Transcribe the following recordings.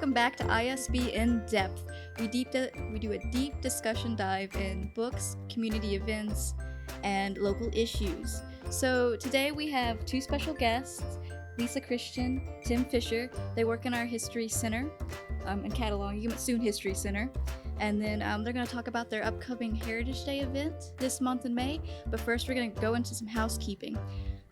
welcome back to ISBN-Depth. We do a deep discussion dive in books, community events, and local issues. So today we have two special guests, Lisa Christian, Tim Fisher. They work in our History Center, in cataloging, soon History Center. And then they're going to talk about their upcoming Heritage Day event this month in May. But first we're going to go into some housekeeping.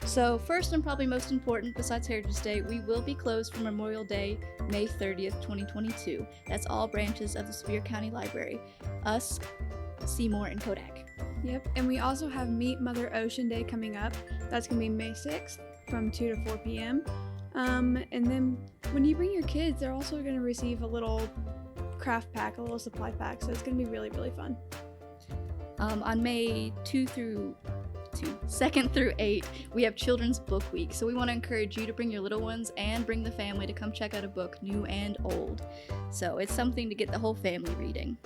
So first and probably most important, besides Heritage Day, we will be closed for Memorial Day, May 30th, 2022. That's all branches of the Sevier County Library, us, Seymour, and Kodak. Yep, and we also have Meet Mother Ocean Day coming up. That's going to be May 6th from 2 to 4 p.m. And then when you bring your kids, they're also going to receive a little craft pack, a little supply pack, so it's going to be really, really fun. On May 2nd through 8th, we have Children's Book Week, so we want to encourage you to bring your little ones and bring the family to come check out a book, new and old. So it's something to get the whole family reading.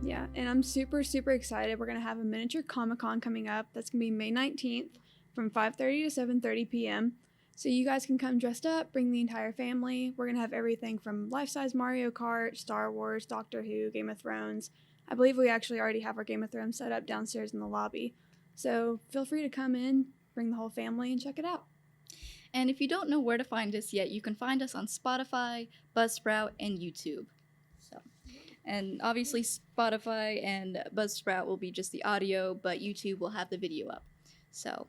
Yeah, and I'm super, super excited. We're going to have a miniature Comic-Con coming up. That's going to be May 19th from 5:30 to 7:30 p.m. So you guys can come dressed up, bring the entire family. We're going to have everything from life-size Mario Kart, Star Wars, Doctor Who, Game of Thrones. I believe we actually already have our Game of Thrones set up downstairs in the lobby. So feel free to come in, bring the whole family, and check it out. And if you don't know where to find us yet, you can find us on Spotify, Buzzsprout, and YouTube. And obviously Spotify and Buzzsprout will be just the audio, but YouTube will have the video up. So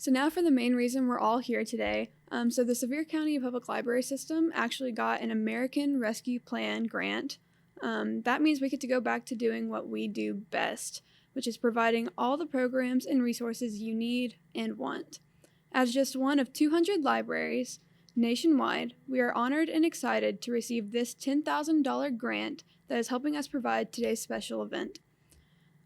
now for the main reason we're all here today. So the Sevier County Public Library System actually got an American Rescue Plan grant. That means we get to go back to doing what we do best, which is providing all the programs and resources you need and want. As just one of 200 libraries nationwide, we are honored and excited to receive this $10,000 grant that is helping us provide today's special event.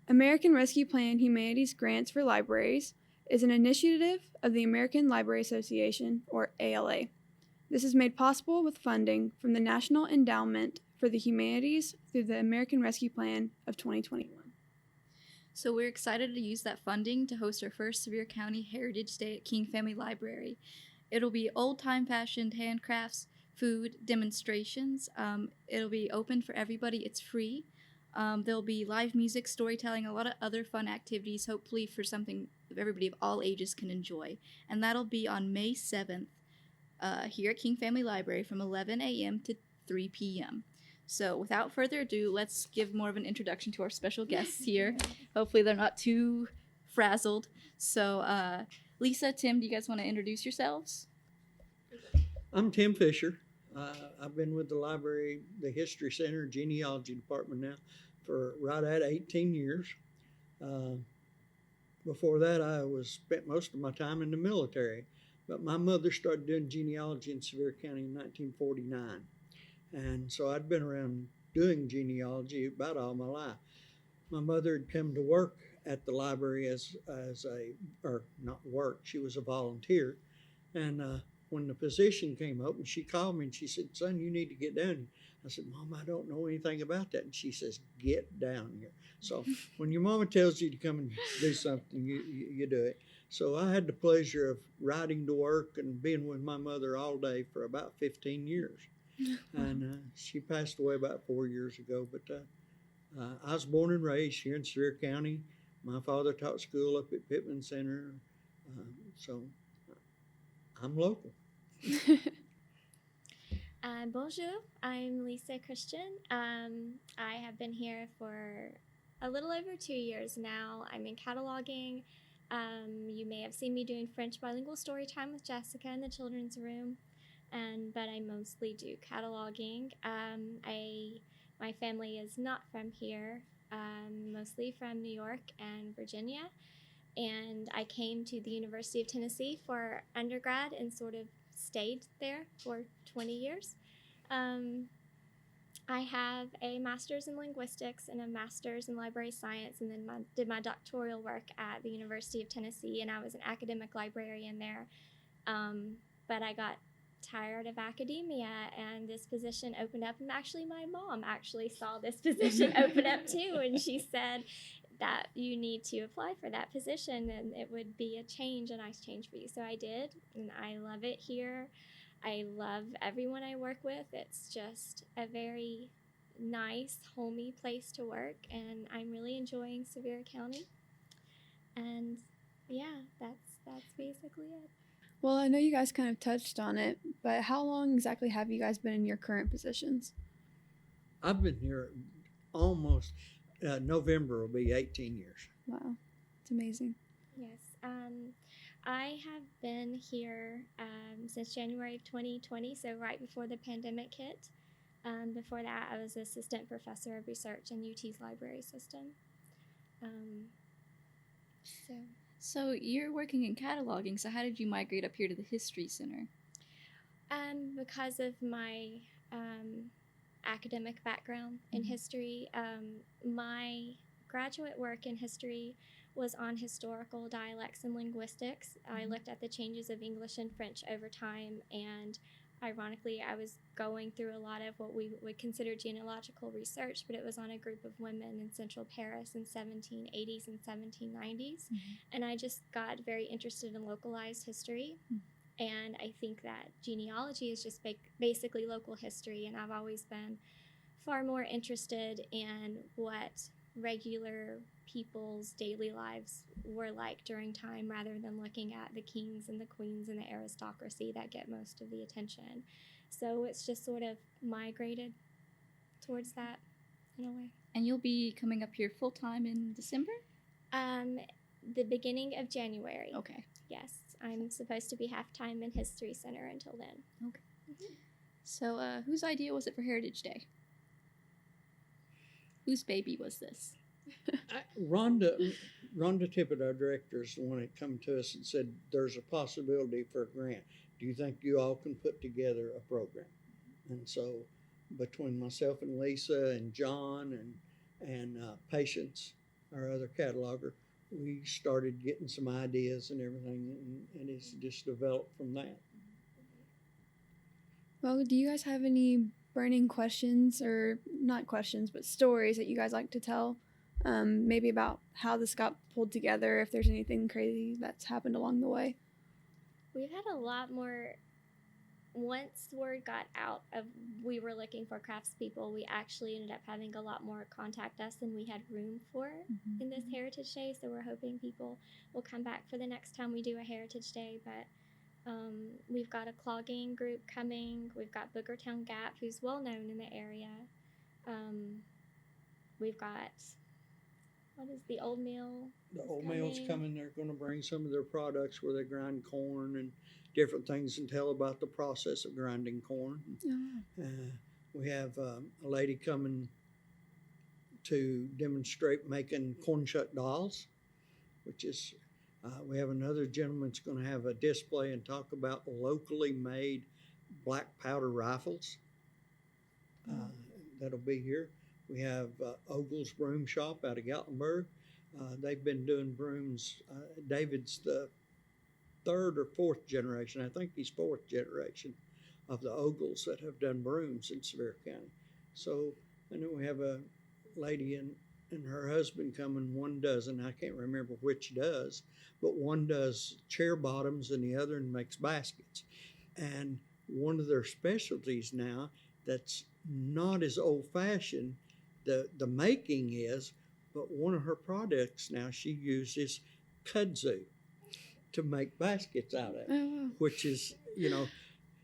American Rescue Plan Humanities Grants for Libraries is an initiative of the American Library Association, or ALA. This is made possible with funding from the National Endowment for the Humanities through the American Rescue Plan of 2021. So we're excited to use that funding to host our first Sevier County Heritage Day at King Family Library. It'll be old-time fashioned handcrafts, food, demonstrations. It'll be open for everybody. It's free. There'll be live music, storytelling, a lot of other fun activities, hopefully for something that everybody of all ages can enjoy. And that'll be on May 7th here at King Family Library from 11 a.m. to 3 p.m. So without further ado, let's give more of an introduction to our special guests here. Hopefully they're not too frazzled. So Lisa, Tim, do you guys want to introduce yourselves? I'm Tim Fisher. I've been with the library, the History Center, Genealogy Department now for right at 18 years. Before that, I spent most of my time in the military. But my mother started doing genealogy in Sevier County in 1949. And so I'd been around doing genealogy about all my life. My mother had come to work at the library she was a volunteer. And when the position came open, she called me and she said, "Son, you need to get down here." I said, "Mom, I don't know anything about that." And she says, "Get down here." So when your mama tells you to come and do something, you do it. So I had the pleasure of riding to work and being with my mother all day for about 15 years. And she passed away about 4 years ago. But I was born and raised here in Sevier County. My father taught school up at Pitman Center. So I'm local. Bonjour, I'm Lisa Christian. I have been here for a little over 2 years now. I'm in cataloging. You may have seen me doing French bilingual story time with Jessica in the children's room, but I mostly do cataloging. My family is not from here, mostly from New York and Virginia, and I came to the University of Tennessee for undergrad and sort of stayed there for 20 years. I have a master's in linguistics and a master's in library science, and then did my doctoral work at the University of Tennessee, and I was an academic librarian there. But I got tired of academia, and this position opened up, and actually my mom actually saw this position open up too, and she said that you need to apply for that position and it would be a nice change for you. So I did, and I love it here. I love everyone I work with. It's just a very nice, homey place to work, and I'm really enjoying Sevier County. And yeah, that's basically it. Well, I know you guys kind of touched on it, but how long exactly have you guys been in your current positions? I've been here almost, November will be 18 years. Wow, it's amazing. Yes. I have been here since January of 2020, so right before the pandemic hit. Before that, I was assistant professor of research in UT's library system. So you're working in cataloging, so how did you migrate up here to the History Center? Because of my academic background in history, my graduate work in history was on historical dialects and linguistics. I looked at the changes of English and French over time, and ironically, I was going through a lot of what we would consider genealogical research, but it was on a group of women in central Paris in 1780s and 1790s. And I just got very interested in localized history. And I think that genealogy is just basically local history, and I've always been far more interested in what regular people's daily lives were like during time rather than looking at the kings and the queens and the aristocracy that get most of the attention. So it's just sort of migrated towards that in a way. And you'll be coming up here full-time in December? The beginning of January. Okay. Yes, I'm supposed to be half-time in History Center until then. Okay. So whose idea was it for Heritage Day? Whose baby was this? Rhonda Tippett, our director, is the one that come to us and said, there's a possibility for a grant. Do you think you all can put together a program? And so between myself and Lisa and John and Patience, our other cataloger, we started getting some ideas and everything, and it's just developed from that. Well, do you guys have any burning questions, or not questions, but stories that you guys like to tell? Maybe about how this got pulled together, if there's anything crazy that's happened along the way. We've had a lot more. Once word got out of we were looking for craftspeople, we actually ended up having a lot more contact us than we had room for in this Heritage Day. So we're hoping people will come back for the next time we do a Heritage Day. But we've got a clogging group coming. We've got Boogertown Gap, who's well known in the area. We've got, what is the Old Mill? The Old Mill's coming. They're going to bring some of their products where they grind corn and different things and tell about the process of grinding corn. We have a lady coming to demonstrate making corn shuck dolls, which is, we have another gentleman that's going to have a display and talk about locally made black powder rifles. That'll be here. We have Ogle's Broom Shop out of Gatlinburg. They've been doing brooms. David's the third or fourth generation. I think he's fourth generation of the Ogles that have done brooms in Sevier County. So, and then we have a lady and her husband coming. One does, and I can't remember which does, but one does chair bottoms and the other makes baskets. And one of their specialties now that's not as old-fashioned, the making is, but one of her products now, she uses kudzu to make baskets out of, which is, you know,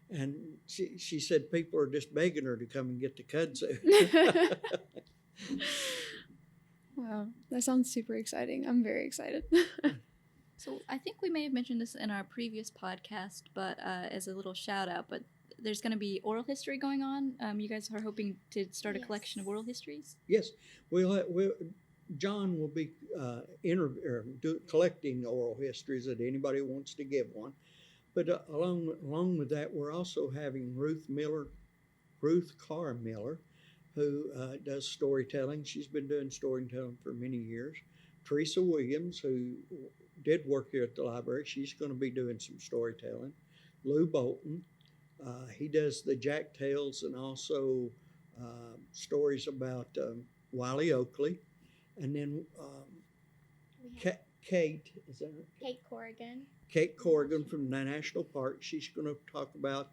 and she said people are just begging her to come and get the kudzu. Wow, that sounds super exciting. I'm very excited. So I think we may have mentioned this in our previous podcast, but as a little shout out, but there's going to be oral history going on. You guys are hoping to start a collection of oral histories? Yes, John will be collecting oral histories that anybody wants to give one. But along with that, we're also having Ruth Carr Miller, who does storytelling. She's been doing storytelling for many years. Teresa Williams, who did work here at the library, she's going to be doing some storytelling. Lou Bolton, he does the Jack Tales and also stories about Wiley Oakley. And then Kate, is that her? Kate Corrigan. Kate Corrigan from the National Park. She's going to talk about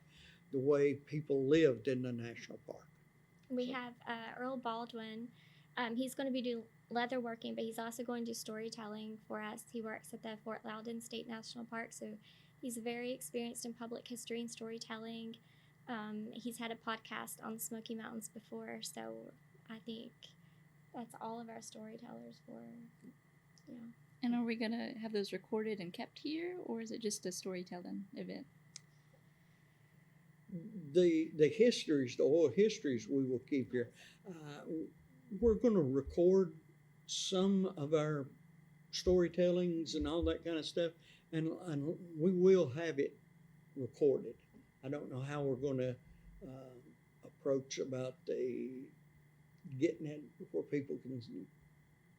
the way people lived in the national park. We have Earl Baldwin. He's going to be doing leather working, but he's also going to do storytelling for us. He works at the Fort Loudon State National Park, so he's very experienced in public history and storytelling. He's had a podcast on the Smoky Mountains before, so I think that's all of our storytellers for, yeah. And are we going to have those recorded and kept here, or is it just a storytelling event? The histories, the oral histories we will keep here. We're going to record some of our storytellings and all that kind of stuff, and we will have it recorded. I don't know how we're going to approach about getting it where people can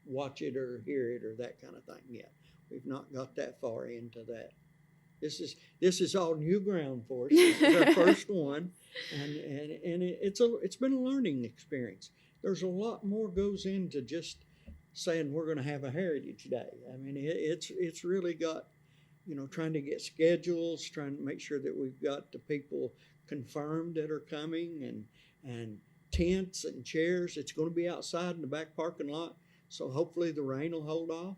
watch it or hear it or that kind of thing yet. We've not got that far into that. This is all new ground for us. This is our first one, and it's been a learning experience. There's a lot more goes into just saying we're going to have a Heritage Day. I mean, it's really got, trying to get schedules, trying to make sure that we've got the people confirmed that are coming, and tents and chairs. It's going to be outside in the back parking lot, so hopefully the rain will hold off.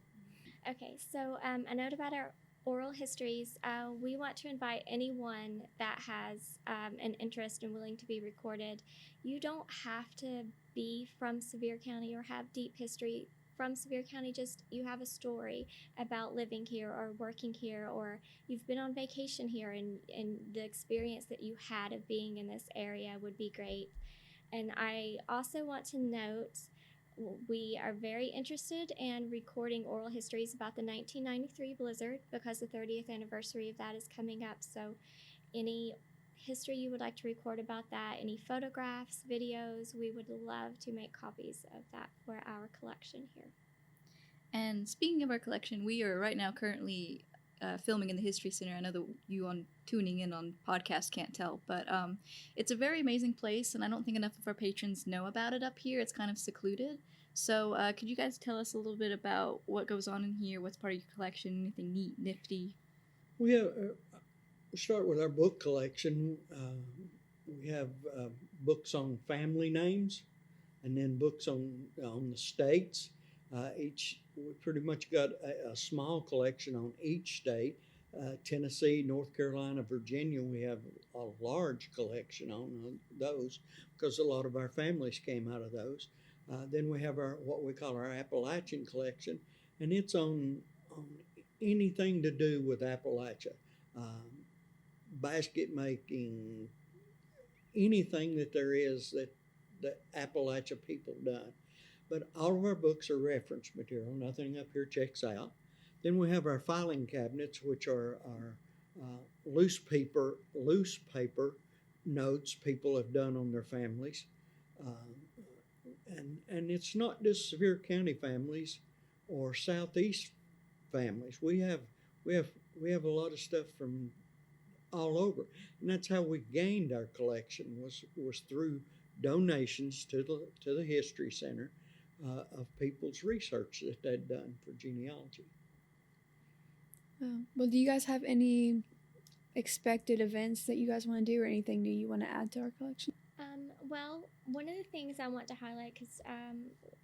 Okay, so a note about our oral histories. We want to invite anyone that has an interest and willing to be recorded. You don't have to be from Sevier County or have deep history from Sevier County. Just you have a story about living here or working here, or you've been on vacation here, and the experience that you had of being in this area would be great. And I also want to note, we are very interested in recording oral histories about the 1993 blizzard because the 30th anniversary of that is coming up. So any history you would like to record about that, any photographs, videos, we would love to make copies of that for our collection here. And speaking of our collection, we are right now currently filming in the History Center. I know that you tuning in on podcast can't tell, but it's a very amazing place, and I don't think enough of our patrons know about it up here. It's kind of secluded. So could you guys tell us a little bit about what goes on in here? What's part of your collection? Anything neat, nifty? We'll start with our book collection. We have books on family names, and then books on the states. We pretty much got a small collection on each state. Tennessee, North Carolina, Virginia, we have a large collection on those because a lot of our families came out of those. Then we have what we call our Appalachian collection, and it's on anything to do with Appalachia. Basket making, anything that there is that the Appalachia people done. But all of our books are reference material. Nothing up here checks out. Then we have our filing cabinets, which are our loose paper notes people have done on their families. And it's not just Sevier County families or Southeast families. We have a lot of stuff from all over, and that's how we gained our collection was through donations to the History Center of people's research that they'd done for genealogy. Well, do you guys have any expected events that you guys want to do, or anything new you want to add to our collection? Well, one of the things I want to highlight, because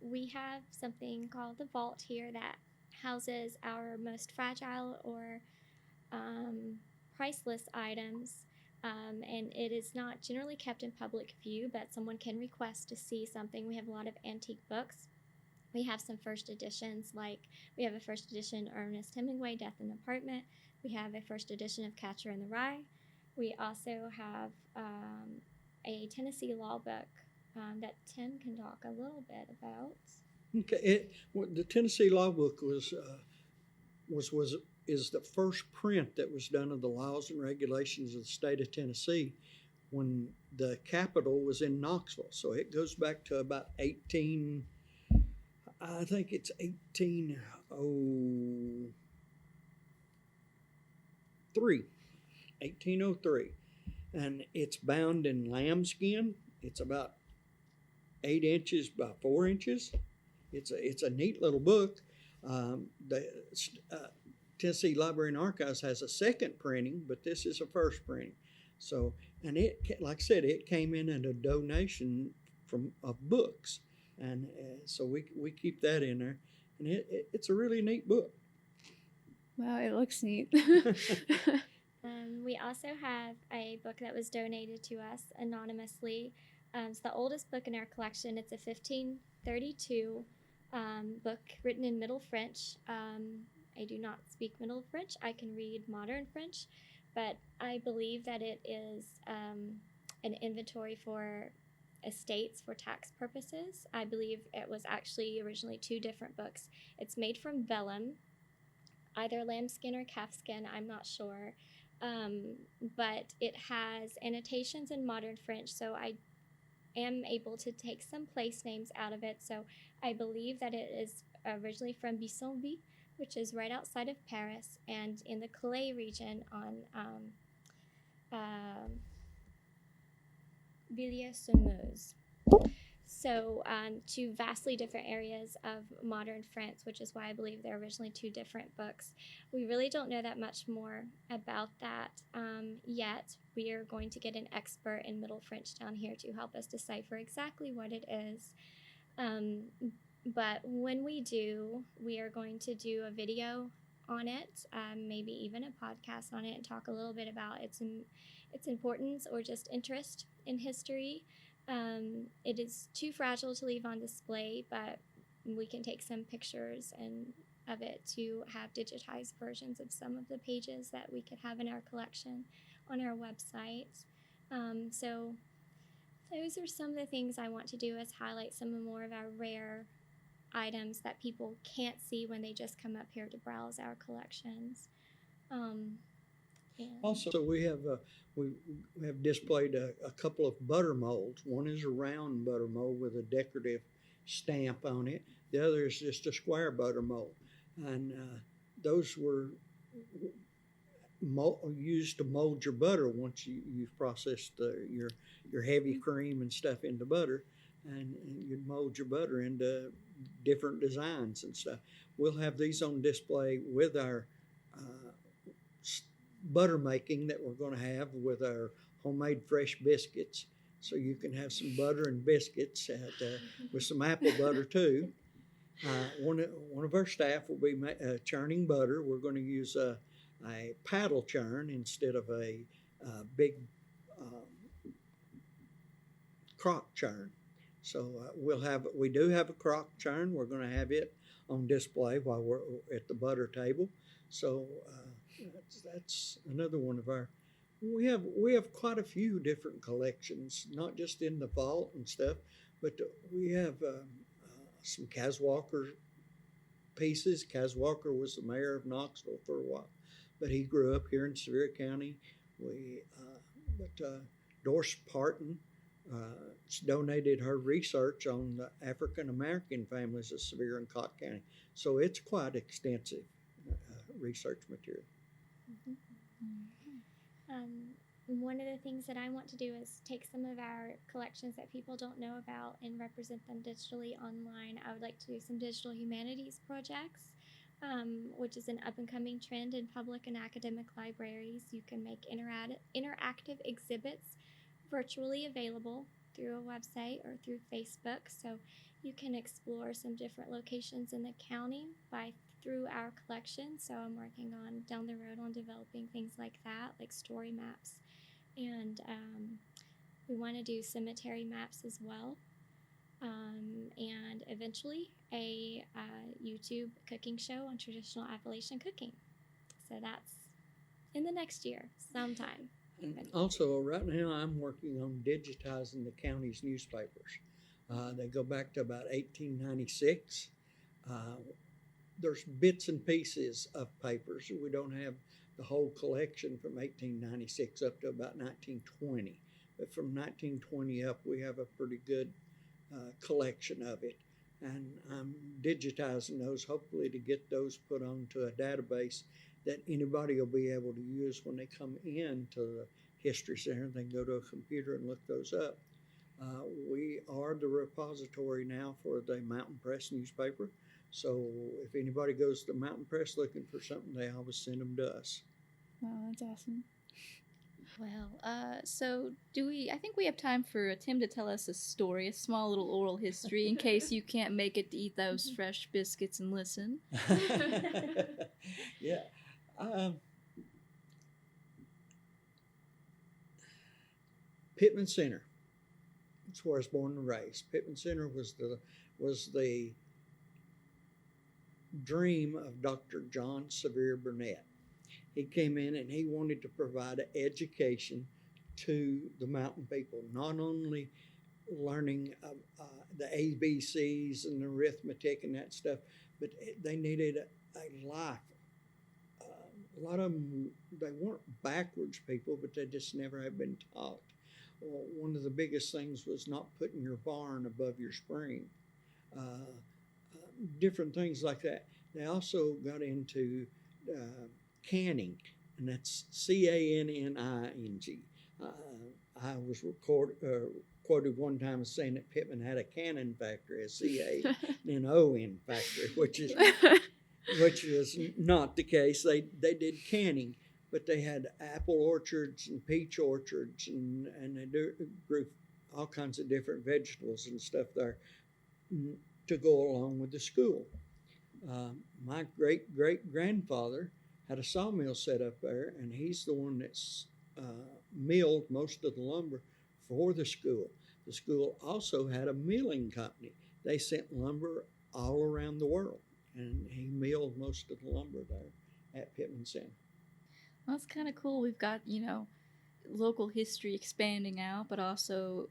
we have something called the vault here that houses our most fragile or priceless items, and it is not generally kept in public view, but someone can request to see something. We have a lot of antique books. We have some first editions, like we have a first edition Ernest Hemingway, Death in the Apartment. We have a first edition of Catcher in the Rye. We also have a Tennessee law book that Tim can talk a little bit about. Okay, the Tennessee law book is the first print that was done of the laws and regulations of the state of Tennessee when the capital was in Knoxville. So it goes back to about 1803. And it's bound in lambskin. It's about 8 inches by 4 inches. It's a neat little book. The Tennessee Library and Archives has a second printing, but this is a first printing. So, and like I said, it came in at a donation of books, and so we keep that in there, and it's a really neat book. Wow, it looks neat. We also have a book that was donated to us anonymously. It's the oldest book in our collection. It's a 1532 book written in Middle French. I do not speak Middle French. I can read modern French, but I believe that it is an inventory for estates for tax purposes. I believe it was actually originally 2 different books. It's made from vellum, either lambskin or calfskin, I'm not sure. But it has annotations in modern French, so I am able to take some place names out of it. So I believe that it is originally from Bissonville, which is right outside of Paris, and in the Calais region on Villiers-sur-Meuse. So 2 vastly different areas of modern France, which is why I believe they're originally 2 different books. We really don't know that much more about that yet. We are going to get an expert in Middle French down here to help us decipher exactly what it is. But when we do, we are going to do a video on it, maybe even a podcast on it, and talk a little bit about its importance or just interest in history. It is too fragile to leave on display, but we can take some pictures of it to have digitized versions of some of the pages that we could have in our collection on our website. So those are some of the things I want to do, is highlight some more of our rare items that people can't see when they just come up here to browse our collections. Also, we have displayed a couple of butter molds. One is a round butter mold with a decorative stamp on it. The other is just a square butter mold, and those were used to mold your butter once you've processed your heavy cream and stuff into butter, and you'd mold your butter into different designs and stuff. We'll have these on display with our butter making that we're going to have with our homemade fresh biscuits. So you can have some butter and biscuits with some apple butter too. One of our staff will be churning butter. We're going to use a paddle churn instead of a big crock churn. So we do have a crock churn. We're going to have it on display while we're at the butter table. So that's another one of our. We have quite a few different collections, not just in the vault and stuff, but we have some Caswalker pieces. Caswalker was the mayor of Knoxville for a while, but he grew up here in Sevier County. Doris Parton donated her research on the African American families of Sevier and Cott County, so it's quite extensive research material. One of the things that I want to do is take some of our collections that people don't know about and represent them digitally online. I would like to do some digital humanities projects, which is an up-and-coming trend in public and academic libraries. You can make interactive exhibits virtually available through a website or through Facebook, so you can explore some different locations in the county through our collection. So I'm working on down the road on developing things like that, like story maps, and we want to do cemetery maps as well, and eventually a YouTube cooking show on traditional Appalachian cooking. So that's in the next year sometime. And also, right now I'm working on digitizing the county's newspapers. They go back to about 1896. There's bits and pieces of papers. We don't have the whole collection from 1896 up to about 1920. But from 1920 up, we have a pretty good collection of it. And I'm digitizing those, hopefully to get those put onto a database that anybody will be able to use when they come into the History Center. They can go to a computer and look those up. We are the repository now for the Mountain Press newspaper. So if anybody goes to Mountain Press looking for something, they always send them to us. Wow, that's awesome. Well, so do we? I think we have time for Tim to tell us a story, a small little oral history, in case you can't make it to eat those fresh biscuits and listen. Yeah. Pitman Center. That's where I was born and raised. Pitman Center was the dream of Dr. John Sevier Burnett. He came in and he wanted to provide an education to the mountain people, not only learning the ABCs and arithmetic and that stuff, but they needed a life. A lot of them, they weren't backwards people, but they just never had been taught. Well, one of the biggest things was not putting your barn above your spring. Different things like that. They also got into canning, and that's canning. I was quoted one time as saying that Pitman had a cannon factory, a C-A-N-N-O-N factory, which is not the case. They did canning, but they had apple orchards and peach orchards, and they grew all kinds of different vegetables and stuff there to go along with the school. My great-great-grandfather had a sawmill set up there, and he's the one that's milled most of the lumber for the school. The school also had a milling company. They sent lumber all around the world, and he milled most of the lumber there at Pitman Center. Well, that's kind of cool. We've got, local history expanding out, but also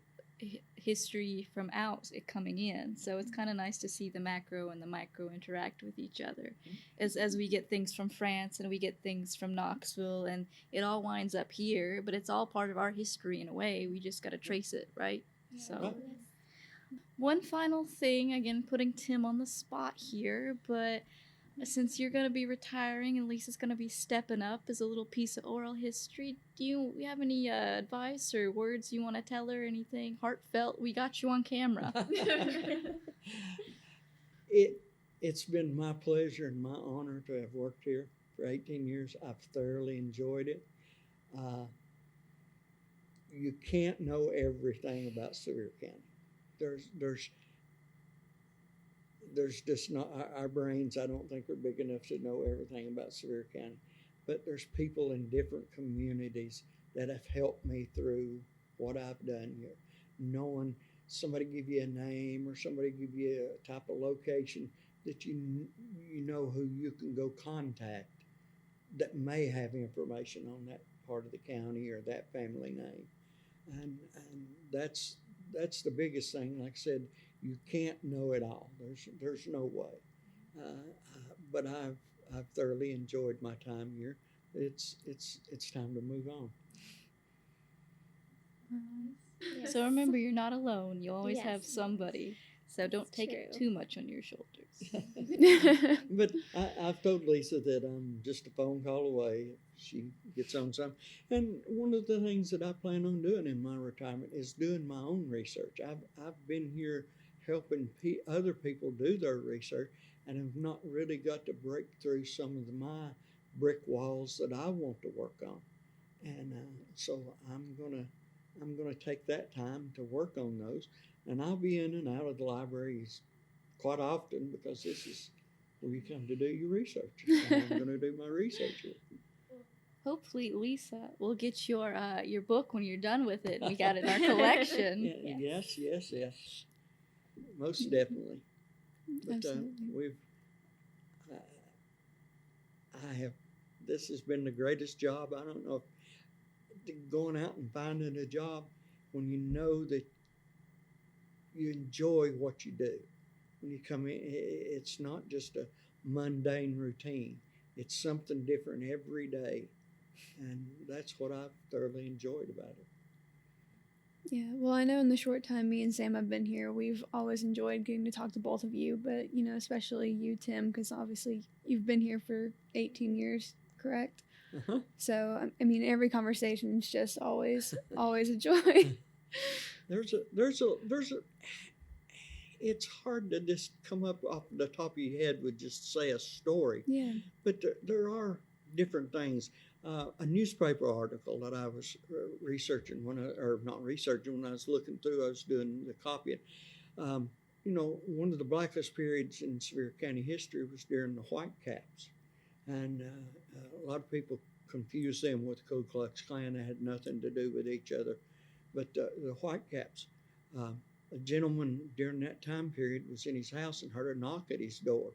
history from out it coming in. So it's kind of nice to see the macro and the micro interact with each other as we get things from France and we get things from Knoxville, and it all winds up here, but it's all part of our history in a way. We just got to trace it, right? Yeah. So one final thing, again, putting Tim on the spot here, but since you're going to be retiring and Lisa's going to be stepping up as a little piece of oral history, do you have any advice or words you want to tell her? Anything heartfelt? We got you on camera. It's been my pleasure and my honor to have worked here for 18 years. I've thoroughly enjoyed it. You can't know everything about Sevier County. There's just not, our brains, I don't think, are big enough to know everything about Sevier County. But there's people in different communities that have helped me through what I've done here. Knowing somebody give you a name or somebody give you a type of location that you know who you can go contact that may have information on that part of the county or that family name. And that's the biggest thing. Like I said, you can't know it all. There's no way. But I've thoroughly enjoyed my time here. It's time to move on. Yes. So remember, you're not alone. You always Yes. have somebody. So don't That's take it true. too much on your shoulders. But I've told Lisa that I'm just a phone call away if she gets on something. And one of the things that I plan on doing in my retirement is doing my own research. I've been here helping other people do their research, and have not really got to break through some of my brick walls that I want to work on. And so I'm gonna take that time to work on those. And I'll be in and out of the libraries quite often because this is where you come to do your research. So I'm going to do my research here. Hopefully, Lisa will get your book when you're done with it. We got it in our collection. Yes. Most definitely. But Absolutely. this has been the greatest job. I don't know if going out and finding a job when you know that you enjoy what you do. When you come in, it's not just a mundane routine. It's something different every day. And that's what I've thoroughly enjoyed about it. Yeah, well, I know in the short time me and Sam have been here, we've always enjoyed getting to talk to both of you, but, especially you, Tim, because obviously you've been here for 18 years, correct? Uh-huh. So, I mean, every conversation is just always a joy. It's hard to just come up off the top of your head with just say a story. Yeah. But there are different things. a newspaper article that I was researching when I was looking through, I was doing the copying. One of the blackest periods in Sevier County history was during the Whitecaps. And a lot of people confuse them with Ku Klux Klan. They had nothing to do with each other. But the Whitecaps, a gentleman during that time period was in his house and heard a knock at his door.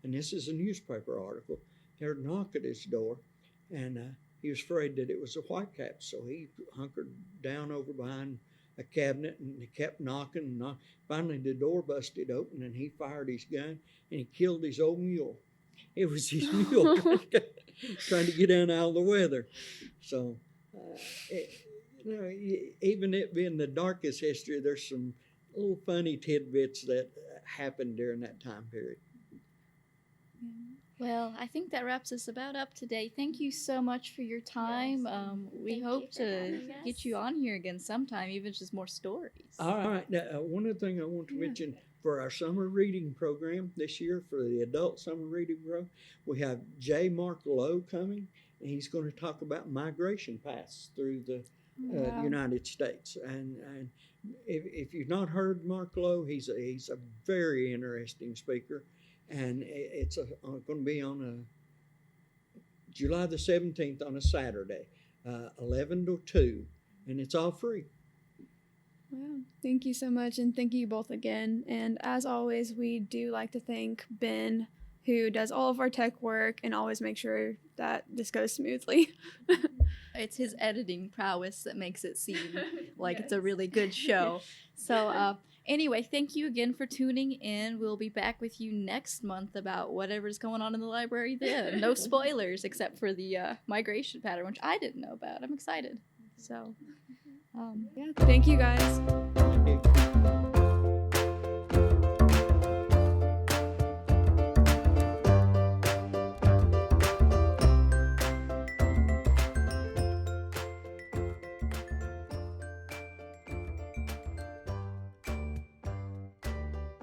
And this is a newspaper article. He heard a knock at his door, and he was afraid that it was the Whitecaps. So he hunkered down over behind a cabinet, and he kept knocking and knocking. Finally, the door busted open, and he fired his gun, and he killed his old mule. It was his mule trying to get out of the weather. So, even it being the darkest history, there's some little funny tidbits that happened during that time period. Well, I think that wraps us about up today. Thank you so much for your time. Yes. We Thank hope you for to having us. get you on here again sometime, even if it's just more stories. All right. Now, one other thing I want to mention for our summer reading program this year, for the adult summer reading program, we have J. Mark Lowe coming, and he's going to talk about migration paths through the United States. And if you've not heard Mark Lowe, he's a very interesting speaker. And it's going to be on July the 17th on a Saturday, 11 to 2, and it's all free. Wow. Thank you so much, and thank you both again. And as always, we do like to thank Ben, who does all of our tech work and always make sure that this goes smoothly. It's his editing prowess that makes it seem like it's a really good show. So anyway, thank you again for tuning in. We'll be back with you next month about whatever's going on in the library then. No spoilers except for the migration pattern, which I didn't know about. I'm excited. So, Thank you guys. Thank you.